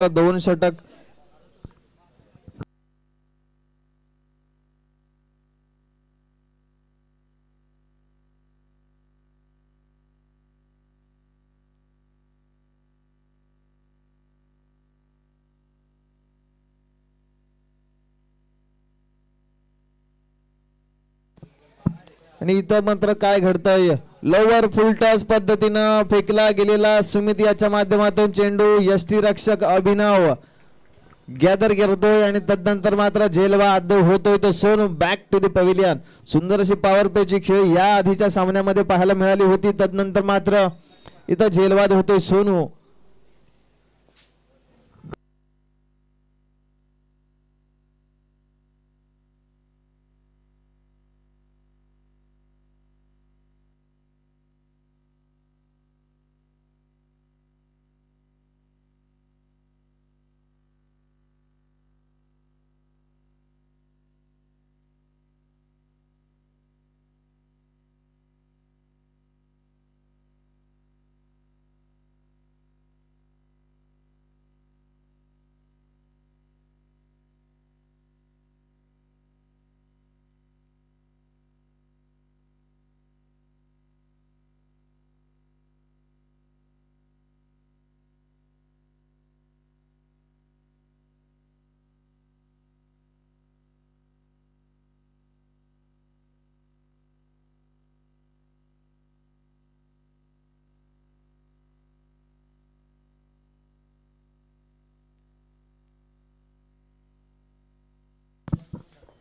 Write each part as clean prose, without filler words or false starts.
2 षटक आणि इथं मात्र काय घडतंय लोवर फुल टॉस पद्धतीनं फेकला गेलेला सुमित याच्या माध्यमातून चेंडू यष्टी रक्षक अभिनव गॅदर करतोय आणि तदनंतर मात्र झेलवाद होतोय तो Sonu back to the pavilion. सुंदर अशी पॉवर प्लेची खेळ या आधीच्या सामन्यामध्ये पाहायला मिळाली होती. तदनंतर मात्र इथं झेलवाद होतोय सोनू.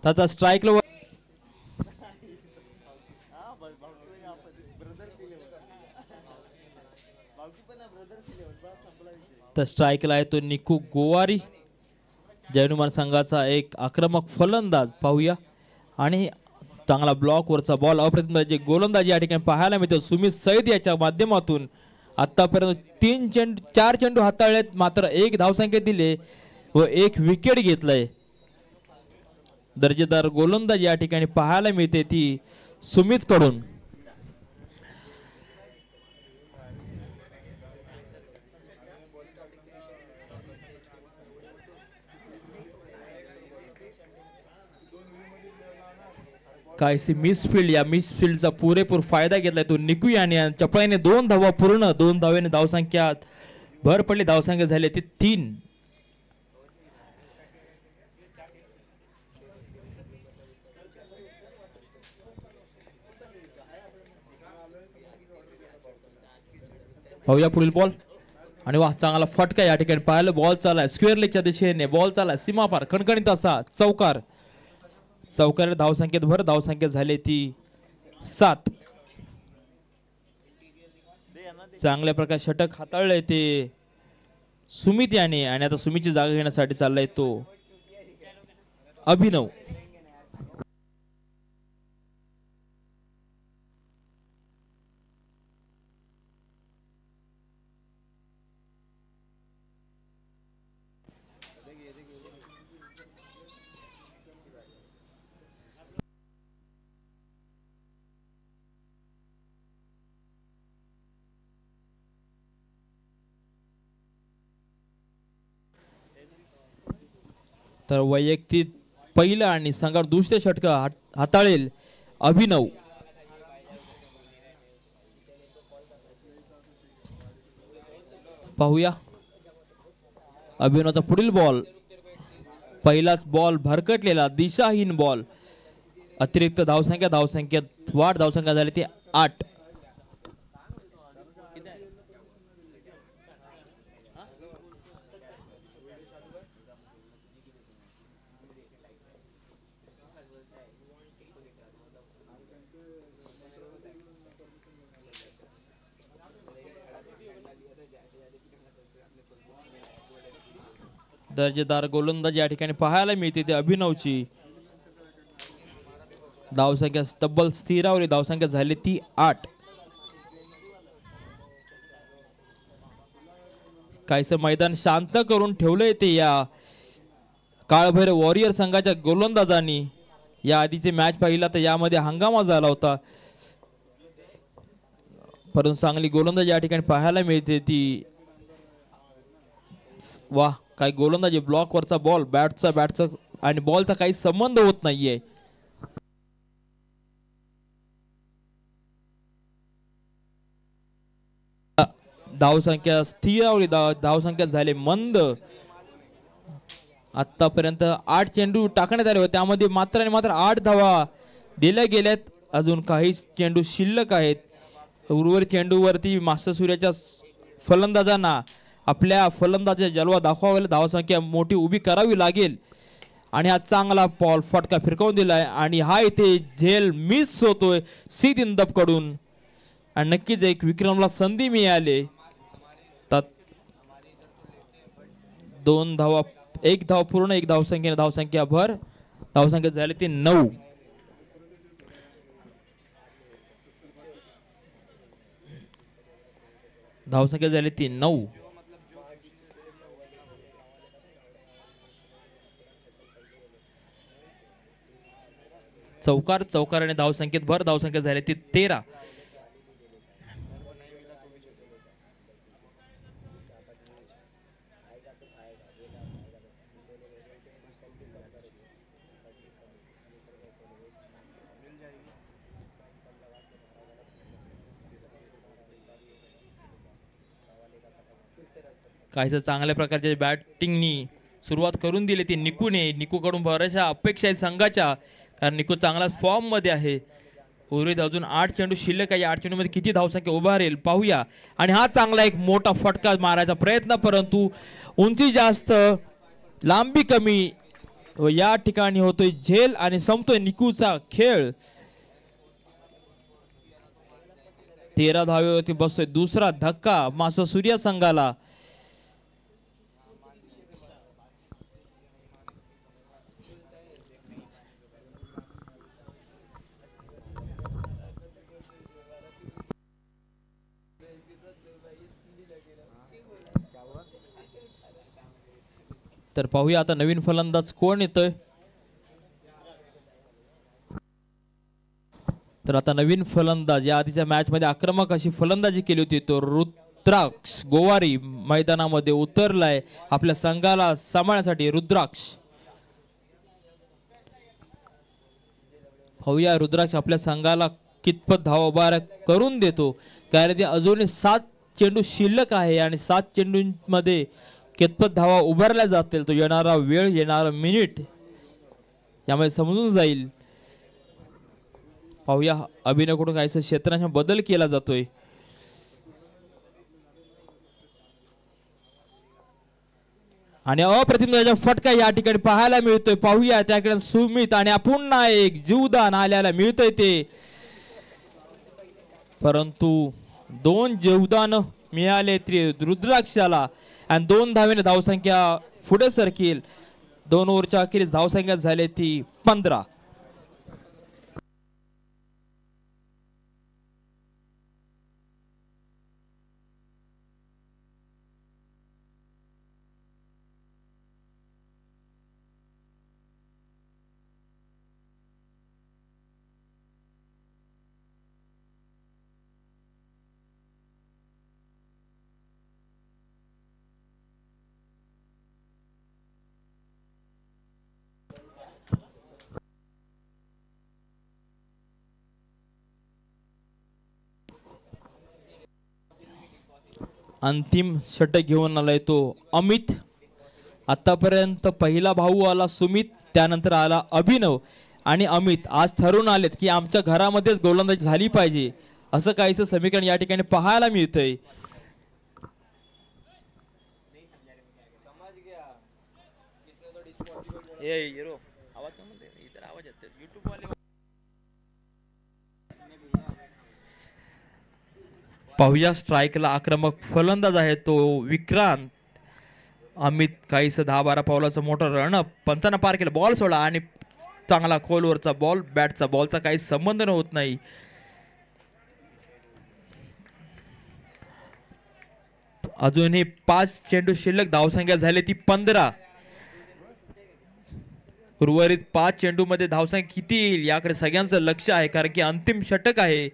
आता स्ट्राइक लो तर स्ट्राइकला आहे तो निकू गोवारी. जैनुमान संघाचा एक आक्रमक फलंदाज पाहूया. आणि चांगला ब्लॉक वरचा बॉल अप्रतिम जे गोलंदाजी या ठिकाणी पाहायला मिळतो सुमित सैद याच्या माध्यमातून. आतापर्यंत 4 चेंडू हाताळलेत मात्र 1 धावसंख्या दिले व 1 विकेट घेतलंय. दर्जेदार गोलंदाजी या ठिकाणी पाहायला मिळते ती सुमित कडून. काहीशी मिसफिल्ड या मिसफिल्डचा पुरेपूर फायदा घेतलाय तो निकू याने. चपळाईने 2 धावा पूर्ण 2 धावेने धावसंख्या भर पडली. धावसंख्या झाली ती 3. पाहूया पुढील बॉल. आणि वा चांगला फटका या ठिकाणी पाहायला. बॉल चाललाय स्क्वेअर लेगच्या दिशेने. बॉल चाललाय सीमापार खणखणीत असा चौकार. चौकार धावसंख्येत भर. धावसंख्या झाली ती 7. चांगल्या प्रकारे षटक हाताळलंय ते सुमित याने. आणि आता सुमितची जागा घेण्यासाठी चाललाय तो अभिनव. तर वैयक्तिक पहिलं आणि संघावर दुसरे षटक हाताळेल अभिनव. पाहूया अभिनवचा पुढील बॉल. पहिलाच बॉल भरकटलेला दिशाहीन बॉल. अतिरिक्त धावसंख्येत वाढ. धावसंख्या झाली ती 8. दर्जेदार गोलंदाजी या ठिकाणी पाहायला मिळते ते अभिनवची. धावसंख्या तब्बल स्थिरावली. धावसंख्या झाली ती 8. काहीसं मैदान शांत करून ठेवलंय ते या काळभैरव वॉरियर संघाच्या गोलंदाजांनी. या आधीचे मॅच पाहिला तर यामध्ये हंगामा झाला होता. परंतु चांगली गोलंदाजी या ठिकाणी पाहायला मिळते ती. वाह काही गोलंदाजी ब्लॉकवरचा बॉल बॅटचा आणि बॉलचा काही संबंध होत नाहीये. धावसंख्या स्थिरावली, धावसंख्या झाले मंद. आतापर्यंत 8 चेंडू टाकण्यात आले होते, त्यामध्ये मात्र आणि मात्र 8 धावा दिल्या गेल्यात. अजून काही चेंडू शिल्लक आहेत. उर्वरित चेंडूवरती मास्टर सूर्याच्या फलंदाजांना आपल्या फलंदाजाचा जलवा दाखवावा, धावसंख्या मोठी उभी करावी लागेल. आणि हा चांगला बॉल फटका फिरकावून दिलाय आणि हा इथे झेल मिस होतोय सीद इंदप कडून. आणि नक्कीच एक विक्रमला संधी मिळाली. 2 धावा, 1 धाव पूर्ण, 1 धावसंख्येने धावसंख्या भर. धावसंख्या झाली ती 9. धावसंख्या झाली ती 9. चौकार आणि धावसंख्येत भर. धावसंख्या झाली ती 13. काहीच चांगल्या प्रकारच्या बॅटिंगनी सुरुवात करून दिली ती निकूने. निकूकडून बऱ्याचशा अपेक्षा आहेत संघाच्या, कारण निकू चांगला फॉर्म मध्ये आहे. उर्वरित अजून 8 चेंडू शिल्लक आहे. 8 चेंडू मध्ये किती धावसंख्या उभारेल पाहूया. आणि हा चांगला एक मोठा फटका मारायचा प्रयत्न, परंतु उंची जास्त लांबी कमी व या ठिकाणी होतोय झेल आणि संपतोय निकूचा खेळ. 13 धावेवरती बसतोय दुसरा धक्का मास्टर सूर्या संघाला. तर पाहूया आता नवीन फलंदाज कोण येतोय. तर आता नवीन फलंदाज, या आधीच्या मॅच मध्ये आक्रमक अशी फलंदाजी केली होती, तो रुद्राक्ष गोवारी मैदानामध्ये उतरलाय आपल्या संघाला सांभाळण्यासाठी. रुद्राक्ष, पाहूया रुद्राक्ष आपल्या संघाला कितपत धावा उभा करून देतो, कारण ते अजूनही 7 चेंडू शिल्लक आहे आणि 7 चेंडूंमध्ये कितपत धावा उभारल्या जातील तो येणारा वेळ, येणारा मिनिट यामध्ये समजून जाईल. पाहूया अभिनयकडून काहीसा क्षेत्रांचा बदल केला जातोय. आणि अप्रतिम फटका या ठिकाणी पाहायला मिळतोय. पाहूया त्याकडे सुमित आणि पुन्हा एक जीवदान आल्याला मिळतंय ते, परंतु 2 जीवदान मिळाले रुद्राक्षाला आणि 2 धावेने धावसंख्या पुढे सरकेल. 2 ओव्हरच्या अखेरीस धावसंख्या झाली ती 15. अंतिम षटक घेऊन आलाय तो अमित. आतापर्यंत पहिला भाऊ आला सुमित, त्यानंतर आला अभिनव आणि अमित. आज ठरून आलेत की आमच्या घरामध्येच गोलंदाजी झाली पाहिजे, असं काहीच समीकरण या ठिकाणी पाहायला मिळतंय. पाहूया स्ट्राईकला आक्रमक फलंदाज आहे तो विक्रांत. अमित काहीस 10-12 पावलाचा मोठा रन पंचांना पार केला, बॉल सोडा आणि चांगला खोलवरचा बॉल. बॅटचा बॉलचा काही संबंध होत नाही. अजूनही 5 चेंडू शिल्लक, धावसंख्या झाली ती 15. उर्वरित 5 चेंडू मध्ये धावसंख्या किती येईल याकडे सगळ्यांचं लक्ष आहे, कारण की अंतिम षटक आहे.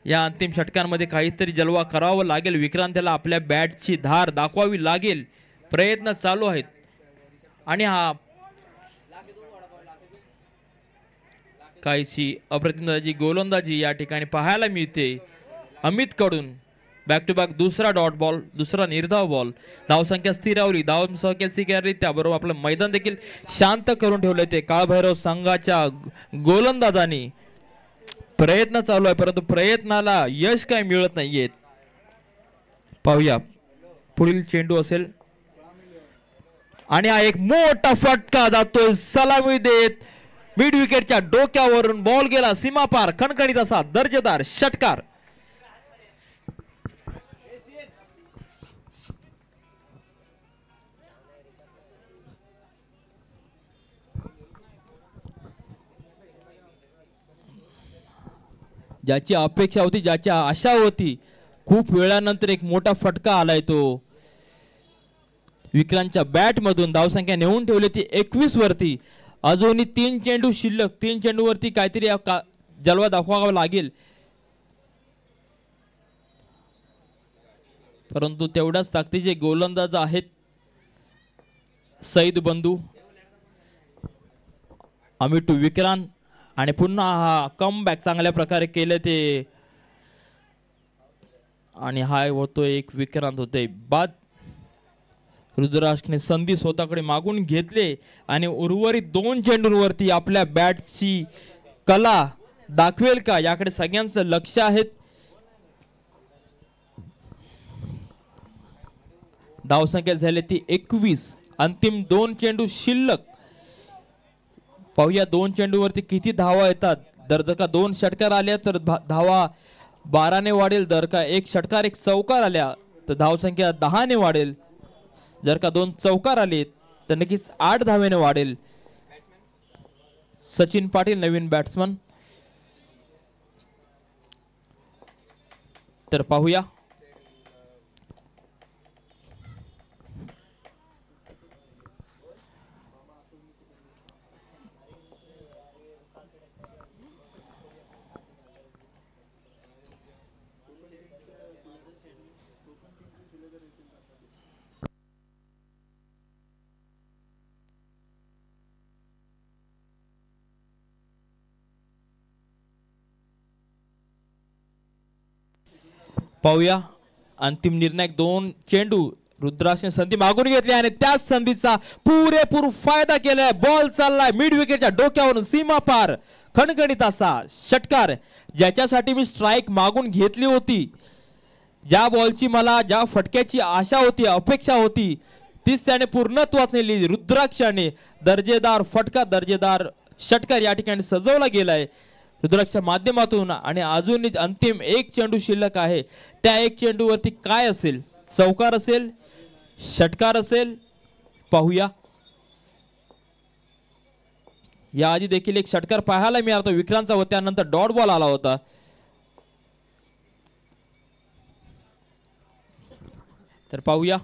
या अंतिम षटकांमध्ये काहीतरी जलवा करावा लागेल. विक्रांतला आपल्या बॅटची धार दाखवावी लागेल, प्रयत्न चालू आहेत आणि हा काहीशी अप्रतिम गोलंदाजी या ठिकाणी पाहायला मिळते अमित कडून. बॅक टू बॅक दुसरा डॉट बॉल, दुसरा निर्धाव बॉल. धावसंख्या स्थिरावली, धावसंख्या स्वीकारली, बरोबर आपलं मैदान देखील शांत करून ठेवले. ते काळभैरव संघाच्या गोलंदाजांनी प्रयत्न चालू आहे परंतु प्रयत्नाला यश काय मिळत नाहीये. पाहूया पुढील चेंडू असेल आणि हा एक मोठा फटका जातोय सलामी देत मिड विकेटच्या डोक्यावरून. बॉल गेला सीमापार, खणखणीत असा दर्जेदार षटकार. ज्याची अपेक्षा होती, ज्याची आशा होती, खूप वेळानंतर एक मोठा फटका आलाय तो विक्रांतच्या बॅट मधून. धावसंख्या नेऊन ठेवली ती 21 वरती. अजूनही 3 चेंडू शिल्लक. 3 चेंडू वरती काहीतरी जलवा दाखवावा लागेल परंतु तेवढ्याच ताकदीचे गोलंदाज आहेत सईद बंधू, अमित विक्रांत आणि पुन्हा हा कमबॅक चांगल्या प्रकारे केले ते आणि हाय होतोय एक विक्रांत होते बाद. रुद्राक्षने संधी स्वतःकडे मागून घेतले आणि उर्वरित 2 चेंडूंवरती आपल्या बॅटची कला दाखवेल का याकडे सगळ्यांचं लक्ष आहे. धावसंख्या झाली ती 21. अंतिम 2 चेंडू शिल्लक. पाहूया 2 चेंडूवरती किती धावा येतात. जर का 2 षटकार आल्या तर धावा 12 ने वाढेल. जर का 1 षटकार 1 चौकार आल्या तर धावसंख्या 10 ने वाढेल. जर का 2 चौकार आले तर नक्कीच 8 धावेने वाढेल. सचिन पाटील नवीन बॅट्समन. तर पाहूया पाहूया अंतिम निर्णायक 2 चेंडू. रुद्राक्षने संधी मागून घेतली आणि त्याच संधीचा पुरेपूर फायदा केलाय. बॉल चाललाय मिड विकेटच्या डोक्यावरून सीमा पार, खणखणीत असा षटकार. ज्याच्यासाठी मी स्ट्राइक मागून घेतली होती, ज्या बॉलची मला ज्या फटक्याची आशा होती, अपेक्षा होती, तीच त्याने पूर्णत्वात नेली. रुद्राक्षाने दर्जेदार फटका, दर्जेदार षटकार या ठिकाणी सजवला गेलाय रुद्राक्षच्या माध्यमातून. आणि अजून अंतिम 1 चेंडू शिल्लक आहे. त्या 1 चेंडूवरती काय असेल? चौकार असेल, षटकार असेल, पाहूया. याआधी देखील एक षटकार पाहायला मिळाला विक्रांतचा व त्यानंतर डॉट बॉल आला होता. तर पाहूया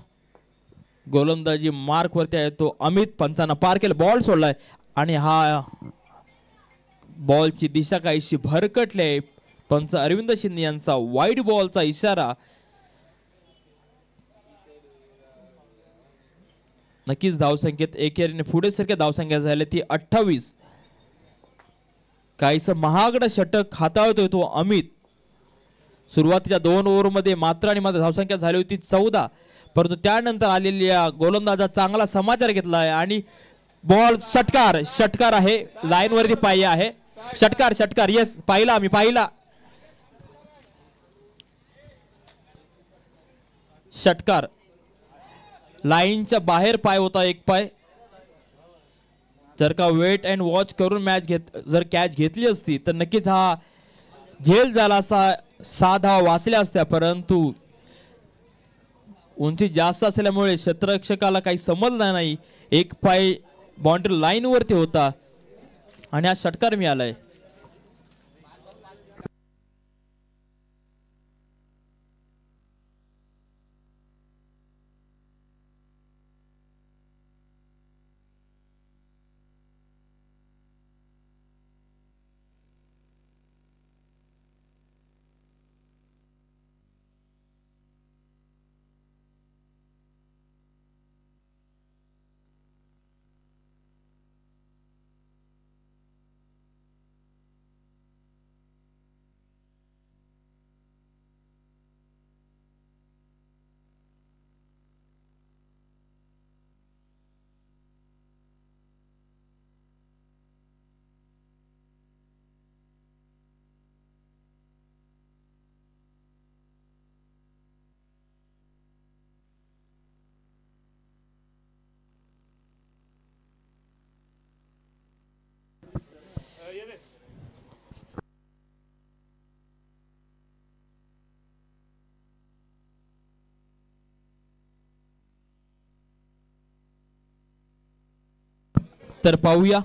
गोलंदाजी मार्क वरती आहे तो अमित. पंचांना पार केलं, बॉल सोडलाय आणि हा बॉलची दिशा काहीशी भरकटली आहे. पंच अरविंद शिंदे यांचा वाईड बॉलचा इशारा. नक्कीच धावसंख्येत एकेरीने पुढे सारख्या धावसंख्या झाल्या ती 28. काहीस महागड षटक हाताळतोय तो अमित. सुरुवातीच्या 2 ओव्हरमध्ये मात्र आणि मात्र धावसंख्या झाली होती 14, परंतु त्यानंतर आलेल्या गोलंदाजा चांगला समाचार घेतलाय आणि बॉल षटकार. षटकार आहे, लाईन वरती पाय आहे. षटकार षटकार येस, पाहिला आम्ही, पाहिला षटकार. लाईनच्या बाहेर पाय होता, एक पाय. जर का वेट अँड वॉच करून जर कॅच घेतली असती तर नक्कीच हा झेल झाला असा, 6 धावा वाचल्या असत्या. परंतु उंची जास्त असल्यामुळे क्षेत्ररक्षकाला काही समजलं नाही. एक पाय बाउंड्री लाईन वरती होता आणि हा षटकार मिळालाय. तर पाहूया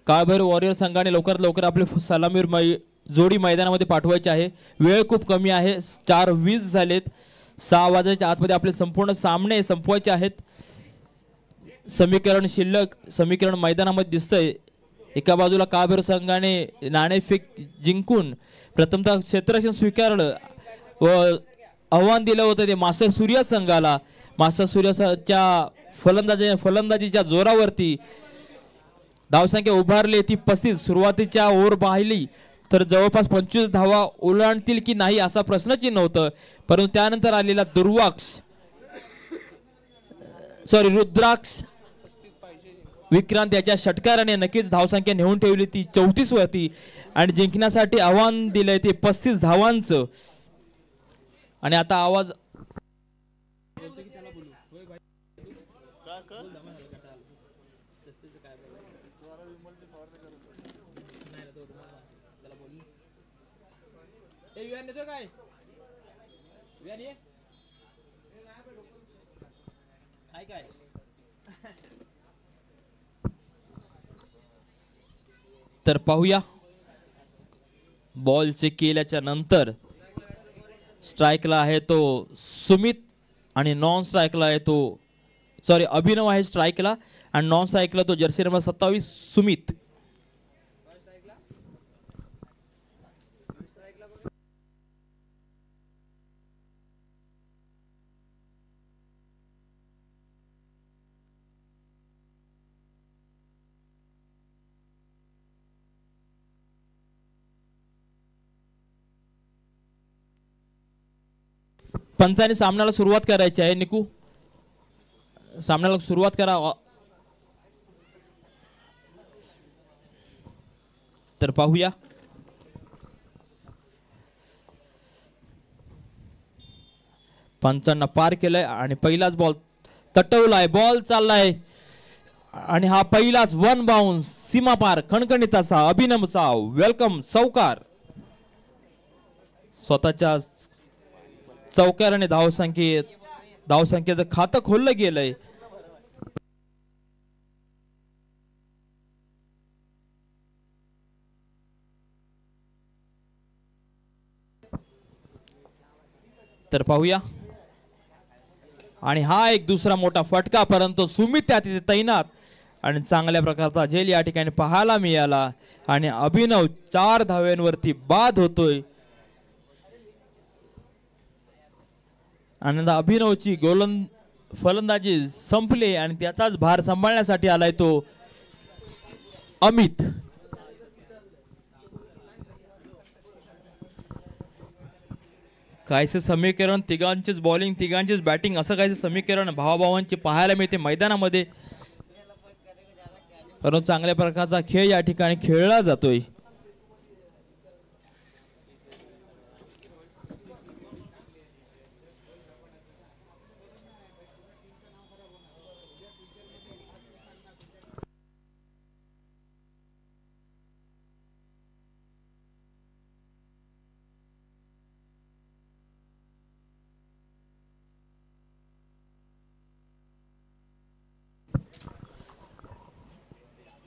काळभैरव वॉरियर संघाने लवकरात लवकर आपले सलामीवर जोडी मैदानामध्ये पाठवायची आहे. वेळ खूप कमी आहे. 4:20 झालेत. 6 वाजायच्या आतमध्ये आपले संपूर्ण सामने संपवायचे आहेत. समीकरण मैदानामध्ये दिसतंय. एका बाजूला काळभैरव संघाने नाणेफेक जिंकून प्रथमतः क्षेत्ररक्षण स्वीकारलं व आव्हान दिलं होतं ते मास्टर सूर्या संघाला. मास्टर सूर्याच्या फलंदाजीच्या जोरावरती धावसंख्या उभारली ती 35. सुरुवातीच्या ओव्हर पाहिली तर जवळपास 25 धावा ओलांडतील की नाही असा प्रश्नचिन्ह होतं. परंतु त्यानंतर आलेला रुद्राक्ष विक्रांत याच्या षटकाराने नक्कीच धावसंख्या नेऊन ठेवली ती 34 वरती आणि जिंकण्यासाठी आव्हान दिलंय ते 35 धावांचं. आणि आता आवाज तर पाहूया बॉल चेक केल्याच्या नंतर स्ट्राइकला आहे तो सुमित आणि नॉन स्ट्राइकला आहे तो अभिनव आहे स्ट्राइकला आणि नॉन स्ट्राइकला तो जर्सी नंबर 27 सुमित. पंचाने सामन्याला सुरुवात करायची आहे. निकू सामन्याला सुरुवात करा. तर पाहूया पंचांना पार केलंय आणि पहिलाच बॉल तटवलाय. बॉल चाललाय आणि हा पहिलाच वन बाउन्स सीमा पार खणखणीत असा अभिनवचा वेलकम चौकार. स्वतःच्या चौकाराने धावसंख्येचं खातं खोललं गेलंय. तर पाहूया आणि हा एक दुसरा मोठा फटका परंतु सुमित त्या तिथे तैनात आणि चांगल्या प्रकारचा झेल या ठिकाणी पाहायला मिळाला आणि अभिनव 4 धाव्यांवरती बाद होतोय. आणि अभिनवची फलंदाजी संपली आणि त्याचाच भार सांभाळण्यासाठी आलाय तो अमित. काहीसे समीकरण तिघांचेच बॉलिंग तिघांचेच बॅटिंग असं काहीसे समीकरण भावाभावांचे पाहायला मिळते मैदानामध्ये. परंतु चांगल्या प्रकारचा खेळ या ठिकाणी खेळला जातोय.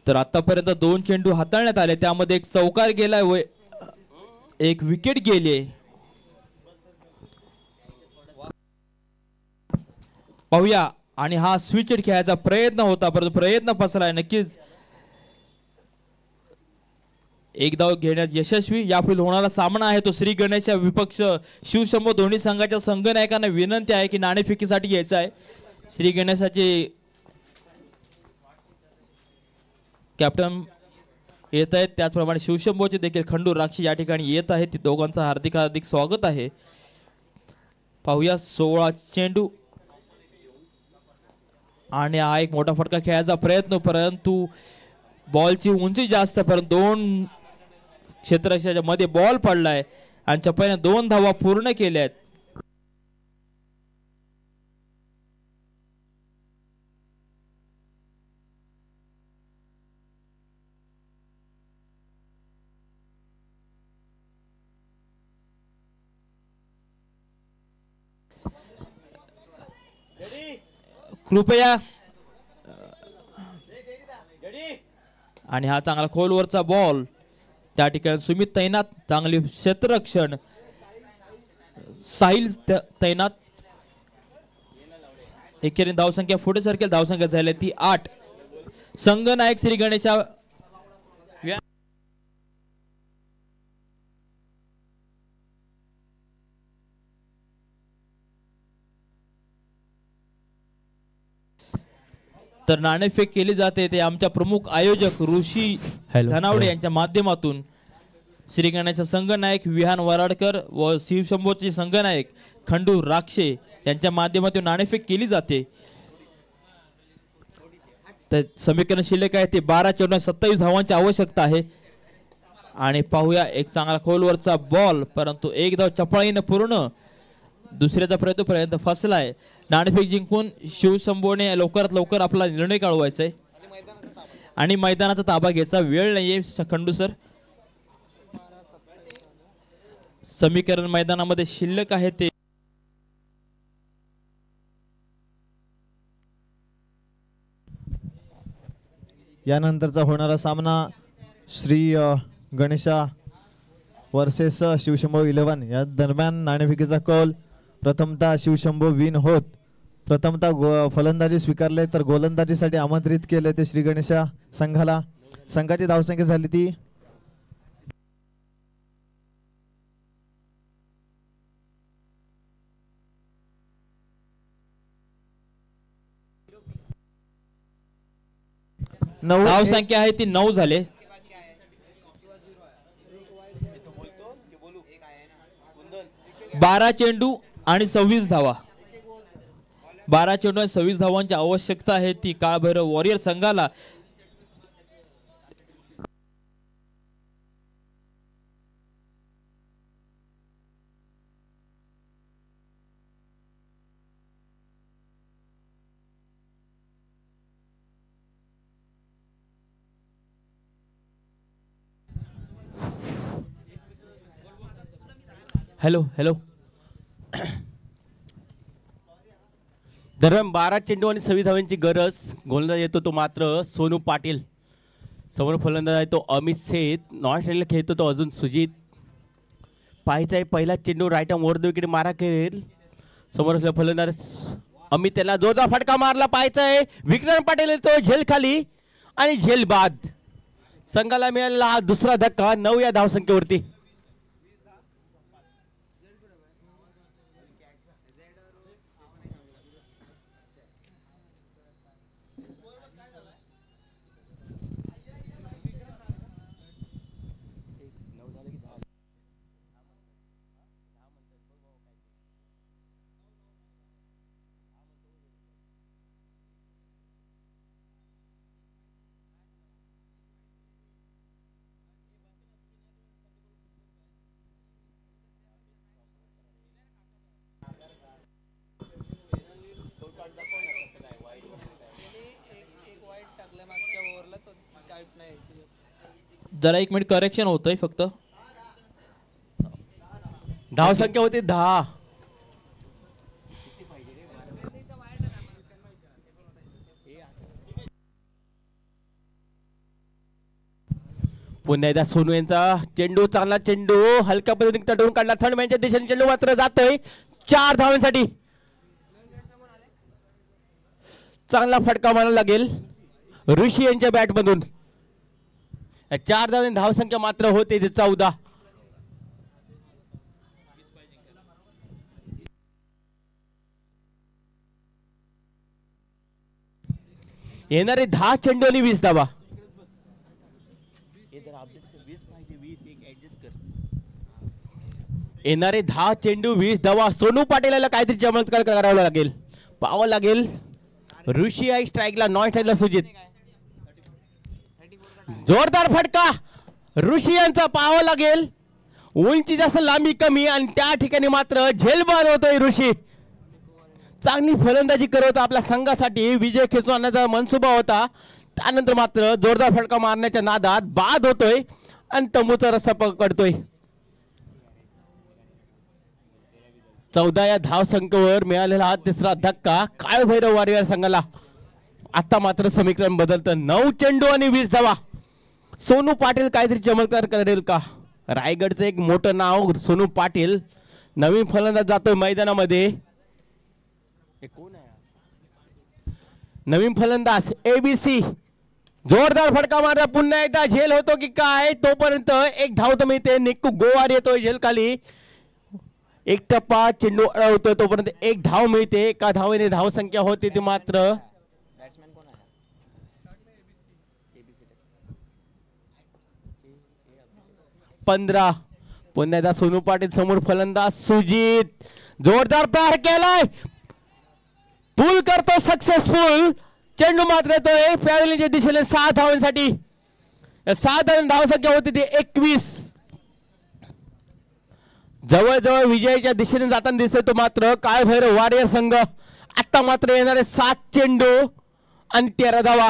तर आतापर्यंत 2 चेंडू हाताळण्यात आले त्यामध्ये एक चौकार गेलाय व एक विकेट गेली. पाहूया आणि हा स्विच खेळायचा प्रयत्न होता परंतु प्रयत्न फसलाय. नक्कीच एक धाव घेण्यात यशस्वी. यापुढील होणारा सामना आहे तो श्री गणेशच्या विपक्ष शिवशंभो. दोन्ही संघाच्या संघनायकांना विनंती आहे की नाणेफेकीसाठी यायचं आहे. श्री गणेशाचे कॅप्टन येत आहेत त्याचप्रमाणे शिवशंभोचे देखील खंडू राक्षी या ठिकाणी येत आहेत. दोघांचं हार्दिक हार्दिक स्वागत आहे. पाहूया 16 चेंडू आणि हा एक मोठा फटका खेळायचा प्रयत्न परंतु बॉलची उंची जास्त परंतु 2 क्षेत्ररक्षकाच्या मध्ये बॉल पडलाय आणि चप्प्याने 2 धावा पूर्ण केल्या आहेत. कृपया आणि हा चांगला खोलवरचा बॉल त्या ठिकाणी सुमित तैनात, चांगली क्षेत्ररक्षण साहिल तैनात. एकेरी धावसंख्या पुढे सरकेल, धावसंख्या झाली ती 8. संघनायक श्री गणेशा तर नाणेफेक केली जाते ते आमच्या प्रमुख आयोजक ऋषी धनावडे यांच्या माध्यमातून. श्री गणेशा संघनायक विहान वराडकर व शिवशंभोचे संघनायक खंडू राक्षे यांच्या माध्यमातून नाणेफेक केली जाते. तर समीकरण शिल्लक आहे ते 12-27 धावांची आवश्यकता आहे. आणि पाहूया एक चांगला खोलवरचा बॉल, परंतु एक धाव चपळाईने पूर्ण, दुसऱ्याचा प्रयत्न फसलाय. नाणेफेक जिंकून शिवशंभोने लवकरात लवकर आपला निर्णय काढवायचा आहे आणि मैदानाचा ताबा घ्यायचा वेळ नाहीये. खंडू सर, समीकरण मैदानामध्ये शिल्लक आहे ते यानंतरचा होणारा सामना श्री गणेशा वर्सेस शिवशंभो 11 या दरम्यान नाणेफेकीचा कौल. प्रथमतः शिवशंभो विन होत प्रथमतः फलंदाजी स्वीकारले तर गोलंदाजीसाठी आमंत्रित केले ते श्री गणेशा संघाला. संघाची धावसंख्या झाली ती 9. धावसंख्या आहे ती 9 झाले. बारा चेंडू आणि 26 धावा. 12 चेंडू आणि 26 धावांची आवश्यकता आहे ती काळभैरव वॉरियर संघाला. हॅलो हॅलो दरम्यान 12 चेंडू आणि 26 धावांची गरज. गोलंदाज येतो तो मात्र सोनू पाटील. समोर फलंदाज आहे तो अमित सेठ. नॉन स्ट्राईकला खेळतो तो अजून सुजित. पाहायचा आहे पहिला चेंडू राईट आर्म वर विकेट मारा करेल. समोर असलेला फलंदाज अमित, त्याला जोरदार फटका मारला. पाहायचा आहे विक्रम पाटील येतो झेल खाली आणि झेल बाद. संघाला मिळालेला हा दुसरा धक्का 9 या धावसंख्येवरती. जरा 1 मिनिट करेक्शन होतंय फक्त. धावसंख्या होती 10. पुन्हा एकदा सोनू यांचा चेंडू, चांगला चेंडू हलक्या पद्धतीने तटवून काढला. थर्ड मॅनच्या दिशेने चेंडू मात्र जातोय 4 धावांसाठी. चांगला फटका मारायला लागेल ऋषी यांच्या बॅट मधून. 4 धावांची धावसंख्या मात्र होते 14. येणारे 10 चेंडू आणि 20 धावा. येणारे 10 चेंडू 20 धावा. सोनू पाटील याला काहीतरी चमत्कार करावा लागेल, पाहावं लागेल. ऋषी आहे स्ट्राईकला, नॉन स्ट्राईकला सुजित. जोरदार फटका ऋषी यांचा पाहावं लागेल. उंची जास्त लांबी कमी आणि त्या ठिकाणी मात्र झेलबाद होतोय ऋषी. चांगली फलंदाजी करत आपल्या संघासाठी विजय खेचून आणण्याचा मनसुबा होता. त्यानंतर मात्र जोरदार फटका मारण्याच्या नादात बाद होतोय आणि तंबूचा रस्ता पकडतोय. 14 या धावसंख्येवर मिळालेला हा तिसरा धक्का काळभैरव वॉरियर संघाला. आता मात्र समीकरण बदलतं. 9 चेंडू आणि 20 धावा. सोनू पाटील काहीतरी चमत्कार करेल का? रायगडचं एक मोठं नाव सोनू पाटील नवीन फलंदाज जातोय मैदानामध्ये. हे कोण आहे? नवीन फलंदाज ABC. जोरदार फटका मारला, पुन्हा एकदा झेल होतो की काय? तोपर्यंत एक धाव तर मिळते. निक्कू गोवार येतोय झेल खाली, एक टप्पा चेंडू अडवतोय, तोपर्यंत एक धाव मिळते. एका धावेने धाव संख्या होते ती मात्र 15. पुन्हा एकदा सोनू पाटील समोर फलंदाज सुजित, जोरदार प्रहार केलाय, पूल करतो सक्सेसफुल. चेंडू मात्र येतोय फॅमिलीच्या दिशेने 6 धावांसाठी. 6 धावांची धावसंख्या होती ती 21. जवळजवळ विजयाच्या दिशेने जाताना दिसतोय तो मात्र काळभैरव वॉरियर संघ. आता मात्र येणारे 7 चेंडू आणि 13 धावा.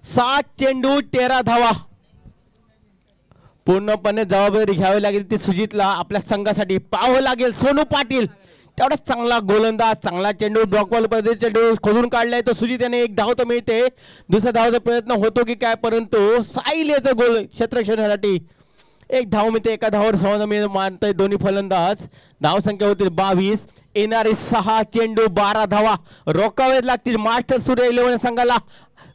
7 चेंडू 13 धावा. पूर्णपणे जबाबदारी घ्यावी लागेल ती सुजितला. आपल्या संघासाठी पाहावं लागेल. सोनू पाटील तेवढा चांगला गोलंदाज, चांगला चेंडू ब्लॉक बॉल पद्धतीने चेंडू खोदून काढलाय तो सुजित याने. एक धाव तर मिळते. दुसऱ्या धावाचा प्रयत्न होतो की काय, परंतु साईल येतो गोल क्षेत्ररक्षणासाठी. एक धाव मिळते. एका धावावर संवाद मानतोय दोन्ही फलंदाज. धाव संख्या होती 22. येणारे 6 चेंडू 12 धावा रोखावेच लागतील मास्टर सूर्य 11 संघाला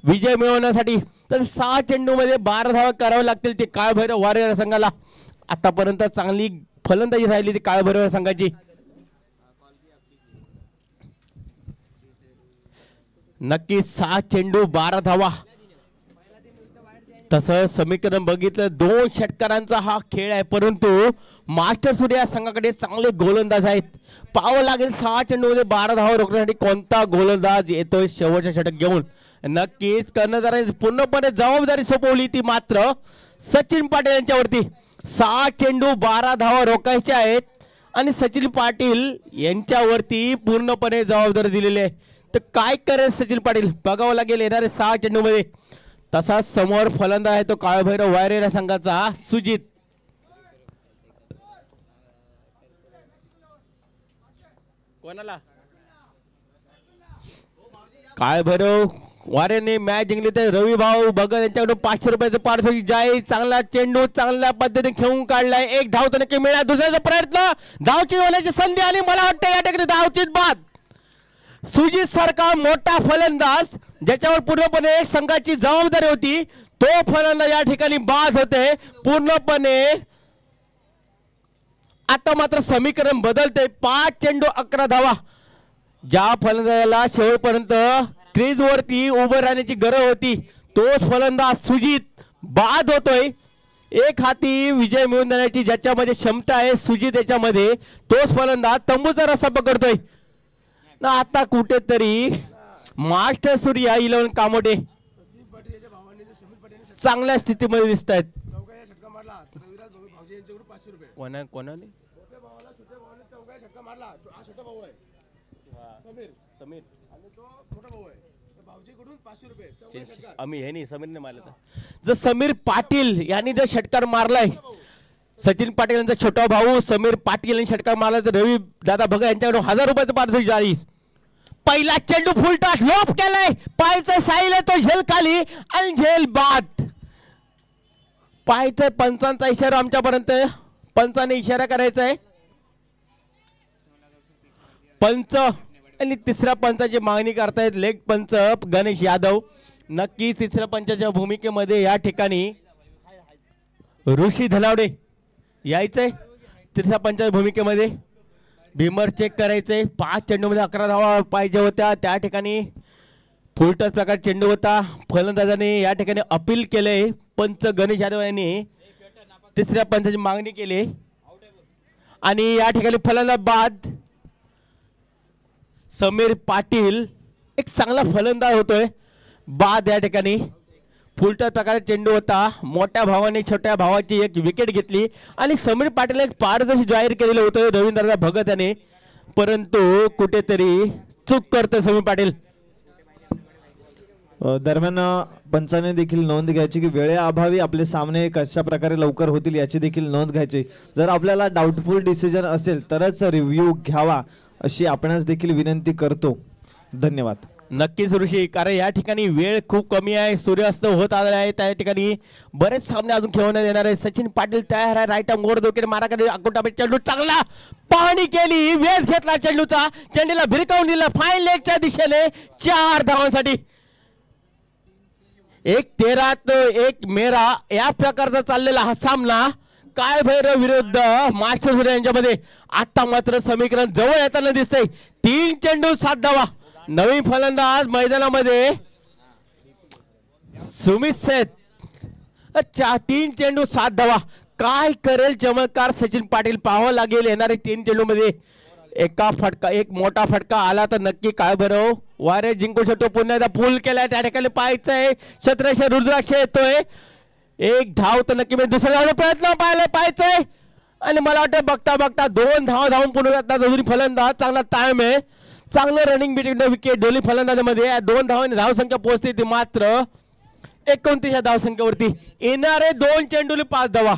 विजय मिळवण्यासाठी. तर 6 चेंडू मध्ये 12 धावा कराव्या लागतील ते काळभैरव वॉरियर संघाला. आतापर्यंत चांगली फलंदाजी राहिली ती काळभैरव संघाची. नक्की 6 चेंडू 12 धावा. तसं समीकरण बघितलं 2 षटकारांचा हा खेळ आहे, परंतु मास्टर सूर्य या संघाकडे चांगले गोलंदाज आहेत. पाहावं लागेल 6 चेंडू मध्ये 12 धावा रोखण्यासाठी कोणता गोलंदाज येतोय शेवटच्या षटक घेऊन. नक्कीच कर्णधारांनी पूर्णपणे जबाबदारी सोपवली ती मात्र सचिन पाटील यांच्यावरती. 6 चेंडू 12 धावा रोखायच्या आहेत आणि सचिन पाटील यांच्यावरती पूर्णपणे जबाबदारी दिलेली आहे. तर काय करेल सचिन पाटील बघावं लागेल येणारे 6 चेंडू मध्ये. तसाच समोर फलंदाज आहे तो काळभैरव वॉरियर संघाचा सुजित. कोणाला? काळभैरव वॉरियरने मॅच जिंकली तर रवी भाऊ भगत यांच्याकडून 500 रुपयाचं पारितोषिक जाईल. चांगला चेंडू चांगल्या पद्धतीने खेळून काढलाय. एक धाव तर नक्की मिळाला. दुसऱ्याचा प्रयत्न, धावची होण्याची संधी आली. मला वाटतं या ठिकाणी धावचीत बाद. सुजित सारखा मोठा फलंदाज ज्याच्यावर पूर्णपणे संघाची जबाबदारी होती तो फलंदाज या ठिकाणी बाद होते पूर्णपणे. आता मात्र समीकरण बदलते. 5 चेंडू 11 धावा. ज्या फलंदाजाला शेवटपर्यंत क्रीज वरती उभं राहण्याची गरज होती तोच फलंदाज सुजित बाद होतोय. एक हाती विजय मिळवून देण्याची ज्याच्यामध्ये क्षमता आहे सुजित याच्यामध्ये तोच फलंदाज तंबूचा रस्ता पकडतोय. ना आता कुठेतरी मास्टर सूर्य 11 कामोटे चांगल्या स्थितीमध्ये दिसत आहेत. कोणाने समीरने मारला. जर समीर पाटील यांनी जर षटकार मारलाय, सचिन पाटील यांचा छोटा भाऊ समीर पाटील यांनी षटकार मारला तर रवी दादा भगत यांच्याकडून 1000 रुपयाचं पारितोषिक जारी. पहिला चेंडू फुल टॉस लॉप केलाय. पायचा साईल तो झेल खाली आणि झेल बाद. पायचा पंचांचा इशारा आमच्यापर्यंत पंचाने इशारा करायचा आहे. पंच आणि तिसऱ्या पंचाची मागणी करतायत लेग पंच गणेश यादव. नक्की तिसऱ्या पंचाच्या भूमिकेमध्ये या ठिकाणी ऋषी धनावडे यायचंय. तिसऱ्या पंचाच्या भूमिकेमध्ये भीमर चेक करायचंय. 5 चेंडू मध्ये 11 धावा पाहिजे होत्या. त्या ठिकाणी फुलटॉस प्रकार चेंडू होता. फलंदाजाने या ठिकाणी अपील केले. पंच गणेश यादव यांनी तिसऱ्या पंचाची मागणी केली आणि या ठिकाणी फलंदाज बाद. समीर पाटील एक चांगला फलंदाज होतोय बाद. या ठिकाणी फुलटॉस प्रकार चेंडू होता. मोठ्या भावाने छोट्या भावाची एक विकेट घेतली आणि समीर पाटील एक पारदर्शी जाहीर केलेलं होतं रवींद्र भगत याने, परंतु कुठेतरी चूक करतोय समीर पाटील. दरम्यान पंचाने देखील नोंद घ्यायची की वेळेअभावी आपले सामने कशा प्रकारे लवकर होतील याची देखील नोंद घ्यायची. जर आपल्याला डाऊटफुल डिसिजन असेल तरच रिव्ह्यू घ्यावा अशी आपणास देखील विनंती करतो. धन्यवाद. नक्कीच ऋषी, कारण या ठिकाणी वेळ खूप कमी आहे, सूर्यास्त होत आलेला आहे, त्या ठिकाणी बरेच सामने अजून खेळवण्यात येणार आहे. सचिन पाटील तयार आहे, राईट आर्म वर डोके माराकडे अकोटाबे चेंडू चांगला पाहणी केली, वेध घेतला चेंडूचा, चेंडूला भिरकावून दिला फाईन लेगच्या दिशेने 4 धावांसाठी. 1-13 मेरा या प्रकारचा चाललेला हा सामना काय भैरव विरुद्ध मास्टर सूर्य यांच्यामध्ये आता मात्र समीकरण जवळ येताना दिसतंय. 3 चेंडू 7 धावा. नवीन फलंदाज मैदानामध्ये सुमित सेठ. 3 चेंडू 7 धावा. काय करेल चमत्कार सचिन पाटील पाहावं लागेल येणारे 3 चेंडू मध्ये. एक मोठा फटका आला तर नक्की काय भैरव वारे जिंकू शकतो. पुन्हा एकदा पूल केलाय, त्या ठिकाणी पाहायचंय छत्रशा रुद्राक्ष येतोय. 1 धाव तर नक्की म्हणजे दुसऱ्या धावचा प्रयत्न पाहायचंय आणि मला वाटतं बघता बघता 2 धाव धावून पुन्हा जातात दोन्ही फलंदाज. चांगला टाइम आहे, चांगलं रनिंग बिटवीन द विकेट दोन्ही फलंदाजामध्ये. 2 धावांनी धावसंख्या पोहोचते ती मात्र 29 या धावसंख्येवरती. येणारे 2 चेंडूला 5 धावा.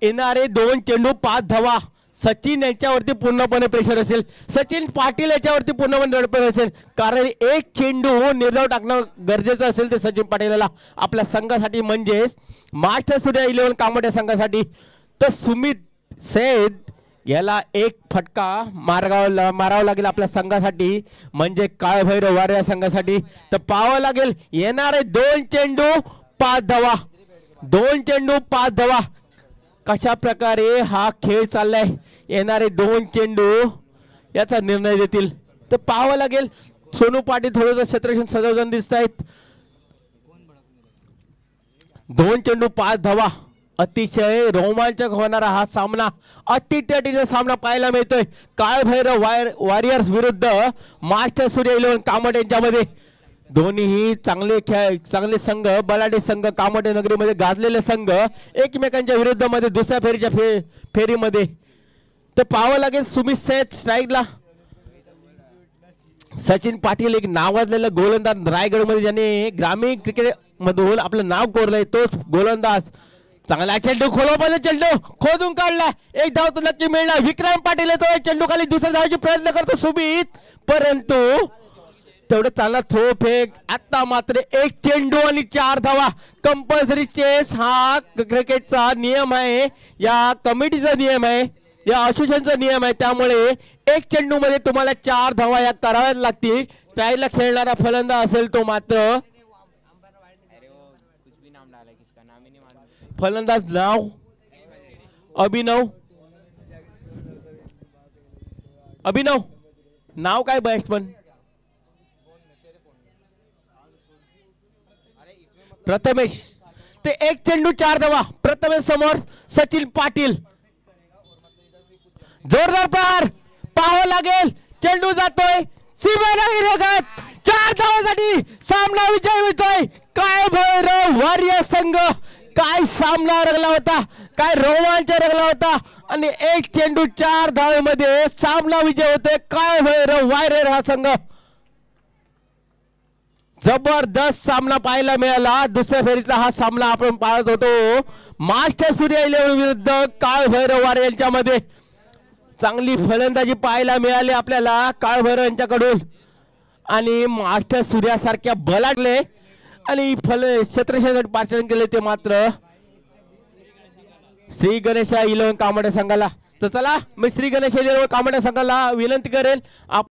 येणारे 2 चेंडू 5 धावा. सचिन यांच्यावरती पूर्णपणे प्रेशर असेल, सचिन पाटील याच्यावरती पूर्णपणे प्रेशर असेल, कारण 1 चेंडू निर्धाव टाकणं गरजेचं असेल ते सचिन पाटीलला आपल्या संघासाठी, म्हणजेच मास्टर सूर्य 11 कामोठ्या संघासाठी. तर सुमित सेठ याला 1 फटका मारावा लागेल आपल्या संघासाठी, म्हणजे काळभैरव वार या संघासाठी. तर पाहावं लागेल येणारे 2 चेंडू 5 धावा. 2 चेंडू 5 धावा. कशा प्रकारे हा खेळ चाललाय, येणारे 2 चेंडू याचा निर्णय देतील. तर पाहावं लागेल. सोनू पाटील थोडंसं छत्रशन सजवजन दिसत आहेत. 2 चेंडू 5 धावा. अतिशय रोमांचक होणारा हा सामना, अतिटटीचा सामना पाहायला मिळतोय. काळभैरव वॉरियर्स विरुद्ध मास्टर सूर्य 11 कामोठ यांच्यामध्ये. दोन्हीही चांगले संघ, बलाढ्य संघ, कामोठे नगरीमध्ये गाजलेले संघ एकमेकांच्या विरुद्ध मध्ये दुसऱ्या फेरीच्या फेरीमध्ये. तर पाहावं लागेल सुमित सेठ स्ट्राईकला. सचिन पाटील एक नावाजलेला गोलंदाज रायगडमध्ये, ज्याने ग्रामीण क्रिकेट मधून आपलं नाव कोरलंय, तोच गोलंदाज. चांगला चेंडू खोलवा, चेंडू खोदून काढला. 1 धाव तर नक्की मिळणार. विक्रम पाटील येतोय, चेंडू खाली दुसऱ्या धावाचा प्रयत्न करतो सुमित, परंतु तेवढं चांगला थ्रो फेक. आता मात्र 1 चेंडू आणि 4 धावा. कंपल्सरी चेस हा क्रिकेटचा नियम आहे, या कमिटीचा नियम आहे, या असोसिएशनचा नियम आहे. त्यामुळे 1 चेंडू मध्ये तुम्हाला 4 धावा या कराव्याच लागतील. स्टाईलला खेळणारा फलंदाज असेल तो मात्र. फलंदाज नाव अभिनव नाव काय बॅट्समन प्रथमेश. ते 1 चेंडू 4 धावा. प्रथमेश समोर सचिन पाटील. जोरदार प्रहार पाहावं लागेल. चेंडू जातोय सीमेला, 4 धावांसाठी सामना विजय मिळतोय. काय भैरव वारियर संघ, काय सामना रंगला होता, काय रोमांच रंगला होता आणि 1 चेंडू 4 धावेमध्ये सामना विजय होतोय. काय भैरव वारियर हा संघ. जबरदस्त सामना पाहायला मिळाला. दुसऱ्या फेरीतला हा सामना आपण पाहत होतो, मास्टर सूर्य 11 विरुद्ध काळभैरव वार यांच्यामध्ये. चांगली फलंदाजी पाहायला मिळाली आपल्याला काळभैरव आणि मास्टर सूर्यासारख्या बलाढ्य आणि छत्रशासाठी पाचारण केले ते मात्र श्री गणेश 11 कामोठ्या संघाला. तर चला मी श्री गणेश 11 कामोठ्या संघाला विनंती करेन